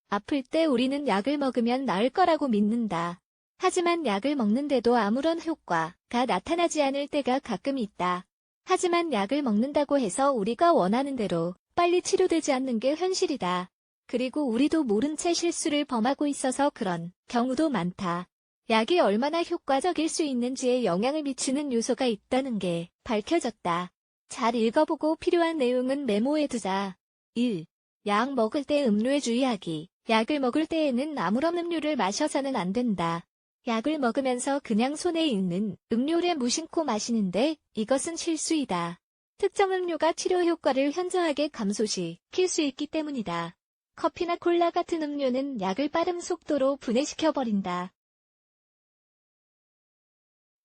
아플 때 우리는 약을 먹으면 나을 거라고 믿는다. 하지만 약을 먹는데도 아무런 효과가 나타나지 않을 때가 가끔 있다. 하지만 약을 먹는다고 해서 우리가 원하는 대로 빨리 치료되지 않는 게 현실이다. 그리고 우리도 모른 채 실수를 범하고 있어서 그런 경우도 많다. 약이 얼마나 효과적일 수 있는지에 영향을 미치는 요소가 있다는 게 밝혀졌다. 잘 읽어보고 필요한 내용은 메모해두자. 1. 약 먹을 때 음료에 주의하기. 약을 먹을 때에는 아무런 음료를 마셔서는 안 된다. 약을 먹으면서 그냥 손에 있는 음료를 무심코 마시는데 이것은 실수이다. 특정 음료가 치료 효과를 현저하게 감소시킬 수 있기 때문이다. 커피나 콜라 같은 음료는 약을 빠른 속도로 분해시켜버린다.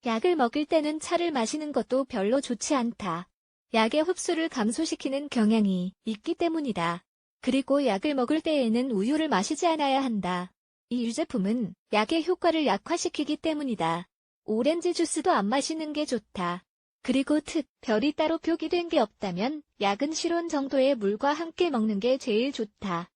약을 먹을 때는 차를 마시는 것도 별로 좋지 않다. 약의 흡수를 감소시키는 경향이 있기 때문이다. 그리고 약을 먹을 때에는 우유를 마시지 않아야 한다. 이 유제품은 약의 효과를 약화시키기 때문이다. 오렌지 주스도 안 마시는 게 좋다. 그리고 특별히 따로 표기된 게 없다면 약은 실온 정도의 물과 함께 먹는 게 제일 좋다.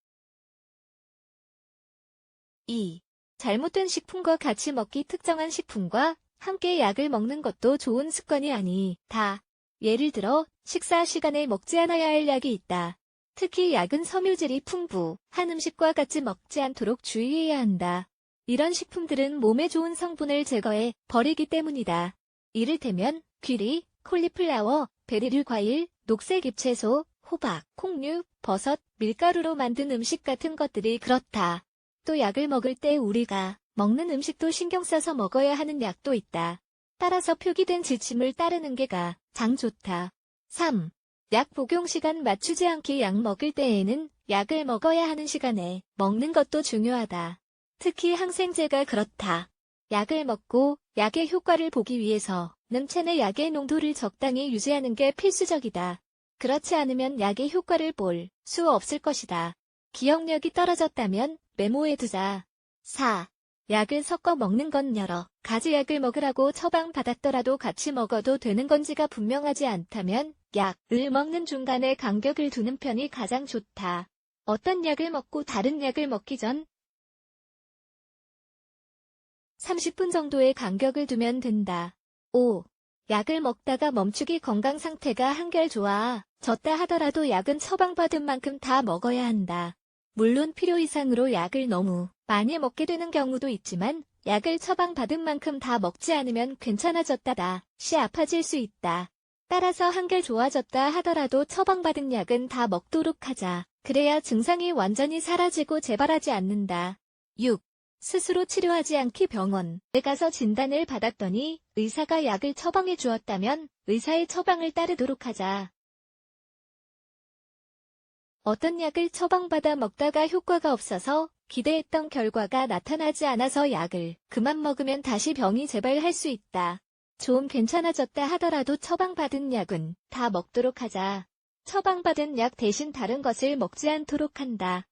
2. 잘못된 식품과 같이 먹기. 특정한 식품과 함께 약을 먹는 것도 좋은 습관이 아니다. 예를 들어 식사 시간에 먹지 않아야 할 약이 있다. 특히 약은 섬유질이 풍부한 음식과 같이 먹지 않도록 주의해야 한다. 이런 식품들은 몸에 좋은 성분을 제거해 버리기 때문이다. 이를테면 귀리, 콜리플라워, 베리류 과일, 녹색 잎채소, 호박, 콩류, 버섯, 밀가루로 만든 음식 같은 것들이 그렇다. 또 약을 먹을 때 우리가 먹는 음식도 신경 써서 먹어야 하는 약도 있다. 따라서 표기된 지침을 따르는 게 가장 좋다. 3. 약 복용 시간 맞추지 않기. 약 먹을 때에는 약을 먹어야 하는 시간에 먹는 것도 중요하다. 특히 항생제가 그렇다. 약을 먹고 약의 효과를 보기 위해서는 체내 약의 농도를 적당히 유지하는 게 필수적이다. 그렇지 않으면 약의 효과를 볼 수 없을 것이다. 기억력이 떨어졌다면 메모해두자. 4. 약을 섞어 먹는 건 여러 가지 약을 먹으라고 처방받았더라도 같이 먹어도 되는 건지가 분명하지 않다면 약을 먹는 중간에 간격을 두는 편이 가장 좋다. 어떤 약을 먹고 다른 약을 먹기 전 30분 정도의 간격을 두면 된다. 5. 약을 먹다가 멈추기. 건강 상태가 한결 좋아졌다 하더라도 약은 처방받은 만큼 다 먹어야 한다. 물론 필요 이상으로 약을 너무 많이 먹게 되는 경우도 있지만 약을 처방받은 만큼 다 먹지 않으면 괜찮아졌다다시 아파질 수 있다. 따라서 한결 좋아졌다 하더라도 처방받은 약은 다 먹도록 하자. 그래야 증상이 완전히 사라지고 재발하지 않는다. 6. 스스로 치료하지 않기. 병원에 가서 진단을 받았더니 의사가 약을 처방해 주었다면 의사의 처방을 따르도록 하자. 어떤 약을 처방받아 먹다가 효과가 없어서 기대했던 결과가 나타나지 않아서 약을 그만 먹으면 다시 병이 재발할 수 있다. 좀 괜찮아졌다 하더라도 처방받은 약은 다 먹도록 하자. 처방받은 약 대신 다른 것을 먹지 않도록 한다.